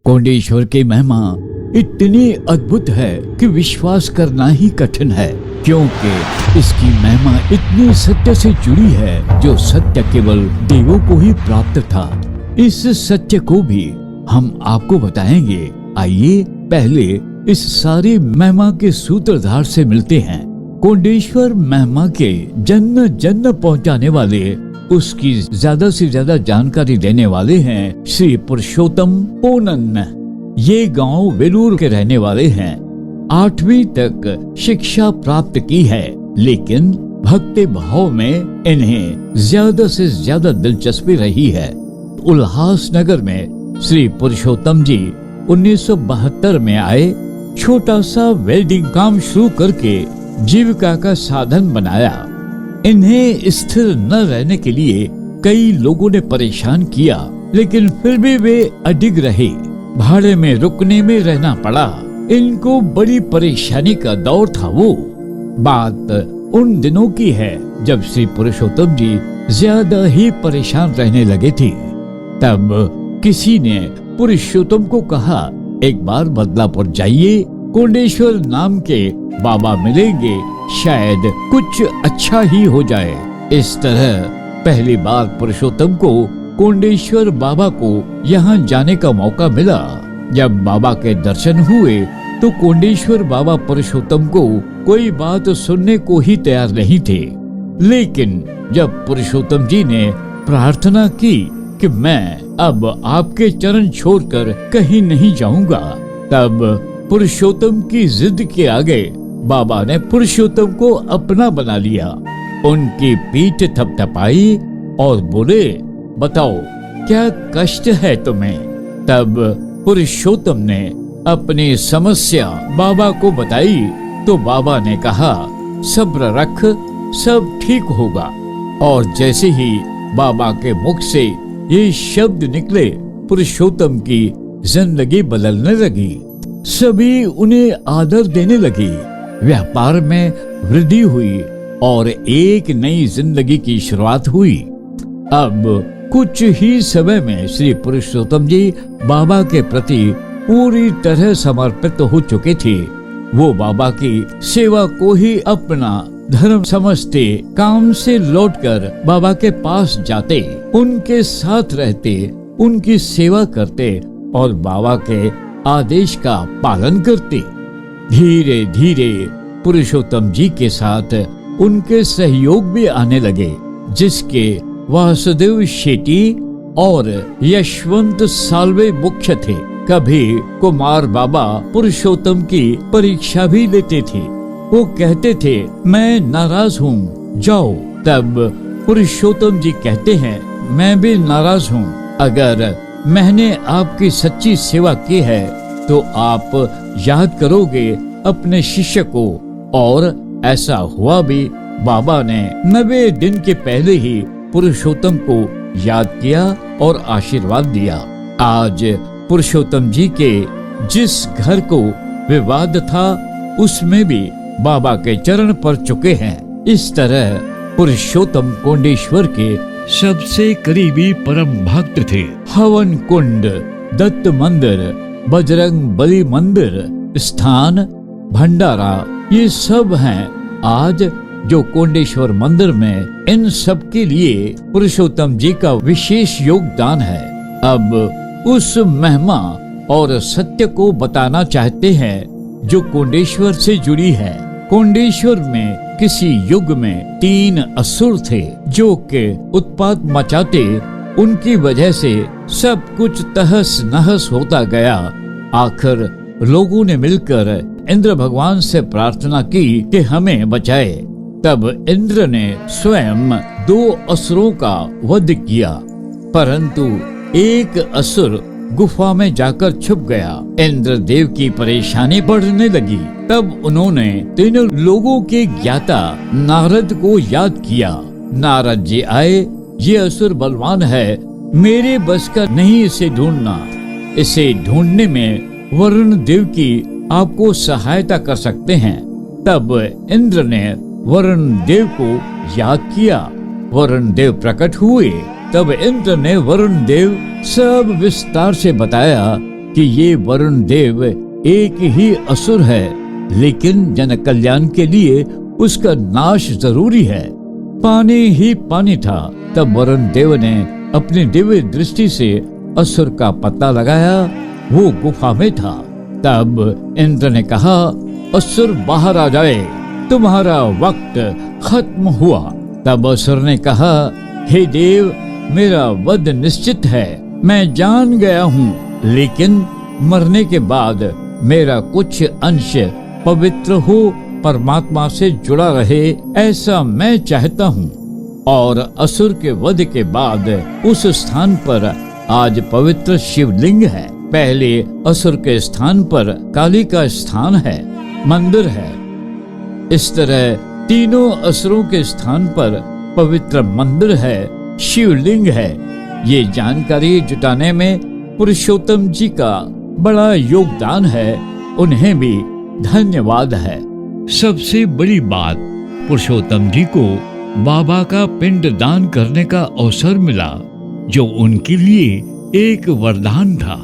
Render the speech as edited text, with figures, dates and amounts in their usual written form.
कोंडेश्वर की महिमा इतनी अद्भुत है कि विश्वास करना ही कठिन है, क्योंकि इसकी महिमा इतनी सत्य से जुड़ी है जो सत्य केवल देवों को ही प्राप्त था। इस सत्य को भी हम आपको बताएंगे। आइए पहले इस सारी महिमा के सूत्रधार से मिलते हैं। कोंडेश्वर महिमा के जन्म जन्म पहुंचाने वाले, उसकी ज्यादा से ज्यादा जानकारी देने वाले हैं श्री पुरुषोत्तम पोनन। ये गांव वेलूर के रहने वाले हैं। 8वीं तक शिक्षा प्राप्त की है, लेकिन भक्ति भाव में इन्हें ज्यादा से ज्यादा दिलचस्पी रही है। उल्लासनगर में श्री पुरुषोत्तम जी 1972 में आए। छोटा सा वेल्डिंग काम शुरू करके जीविका का साधन बनाया। इन्हें स्थिर न रहने के लिए कई लोगों ने परेशान किया, लेकिन फिर भी वे अडिग रहे। भाड़े में रुकने में रहना पड़ा। इनको बड़ी परेशानी का दौर था। वो बात उन दिनों की है जब श्री पुरुषोत्तम जी ज्यादा ही परेशान रहने लगे थे। तब किसी ने पुरुषोत्तम को कहा, एक बार बदलापुर जाइए, कोंडेश्वर नाम के बाबा मिलेंगे, शायद कुछ अच्छा ही हो जाए। इस तरह पहली बार पुरुषोत्तम को कोंडेश्वर बाबा को यहाँ जाने का मौका मिला। जब बाबा के दर्शन हुए तो कोंडेश्वर बाबा पुरुषोत्तम को कोई बात सुनने को ही तैयार नहीं थे। लेकिन जब पुरुषोत्तम जी ने प्रार्थना की कि मैं अब आपके चरण छोड़कर कहीं नहीं जाऊंगा, तब पुरुषोत्तम की जिद के आगे बाबा ने पुरुषोत्तम को अपना बना लिया। उनकी पीठ थपथपाई और बोले, बताओ क्या कष्ट है तुम्हें? तब पुरुषोत्तम ने अपनी समस्या बाबा को बताई तो बाबा ने कहा, सब्र रख, सब ठीक होगा। और जैसे ही बाबा के मुख से ये शब्द निकले, पुरुषोत्तम की जिंदगी बदलने लगी। सभी उन्हें आदर देने लगी। व्यापार में वृद्धि हुई और एक नई जिंदगी की शुरुआत हुई। अब कुछ ही समय में श्री पुरुषोत्तम जी बाबा के प्रति पूरी तरह समर्पित हो चुके थे। वो बाबा की सेवा को ही अपना धर्म समझते, काम से लौटकर बाबा के पास जाते, उनके साथ रहते, उनकी सेवा करते और बाबा के आदेश का पालन करते। धीरे धीरे पुरुषोत्तम जी के साथ उनके सहयोग भी आने लगे, जिसके वासुदेव शेट्टी और यशवंत साल्वे मुख्य थे। कभी कुमार बाबा पुरुषोत्तम की परीक्षा भी लेते थे। वो कहते थे, मैं नाराज हूँ, जाओ। तब पुरुषोत्तम जी कहते हैं, मैं भी नाराज हूँ। अगर मैंने आपकी सच्ची सेवा की है तो आप याद करोगे अपने शिष्य को। और ऐसा हुआ भी। बाबा ने 90 दिन के पहले ही पुरुषोत्तम को याद किया और आशीर्वाद दिया। आज पुरुषोत्तम जी के जिस घर को विवाद था, उसमें भी बाबा के चरण पड़ चुके हैं। इस तरह पुरुषोत्तम कोंडेश्वर के सबसे करीबी परम भक्त थे। हवन कुंड, दत्त मंदिर, बजरंग बली मंदिर, स्थान, भंडारा, ये सब हैं आज जो कोंडेश्वर मंदिर में। इन सब के लिए पुरुषोत्तम जी का विशेष योगदान है। अब उस महिमा और सत्य को बताना चाहते हैं जो कोंडेश्वर से जुड़ी है। कोंडेश्वर में किसी युग में 3 असुर थे जो के उत्पात मचाते। उनकी वजह से सब कुछ तहस नहस होता गया। आखिर लोगों ने मिलकर इंद्र भगवान से प्रार्थना की कि हमें बचाए। तब इंद्र ने स्वयं 2 असुरों का वध किया, परंतु एक असुर गुफा में जाकर छुप गया। इंद्रदेव की परेशानी बढ़ने लगी। तब उन्होंने तीनों लोगों के ज्ञाता नारद को याद किया। नारद जी आए, ये असुर बलवान है, मेरे बस का नहीं इसे ढूंढना। इसे ढूंढने में वरुण देव की आपको सहायता कर सकते हैं। तब इंद्र ने वरुण देव को याद किया। वरुण देव प्रकट हुए। तब इंद्र ने वरुण देव सब विस्तार से बताया कि ये वरुण देव एक ही असुर है, लेकिन जन कल्याण के लिए उसका नाश जरूरी है। पानी ही पानी था। तब वरुण देव ने अपनी दिव्य दृष्टि से असुर का पता लगाया, वो गुफा में था। तब इंद्र ने कहा, असुर बाहर आ जाए, तुम्हारा वक्त खत्म हुआ। तब असुर ने कहा, हे देव, मेरा वध निश्चित है, मैं जान गया हूँ, लेकिन मरने के बाद मेरा कुछ अंश पवित्र हो, परमात्मा से जुड़ा रहे, ऐसा मैं चाहता हूँ। और असुर के वध के बाद उस स्थान पर आज पवित्र शिवलिंग है। पहले असुर के स्थान पर काली का स्थान है, मंदिर है। इस तरह तीनों असुरों के स्थान पर पवित्र मंदिर है, शिवलिंग है। ये जानकारी जुटाने में पुरुषोत्तम जी का बड़ा योगदान है, उन्हें भी धन्यवाद है। सबसे बड़ी बात, पुरुषोत्तम जी को बाबा का पिंड दान करने का अवसर मिला, जो उनके लिए एक वरदान था।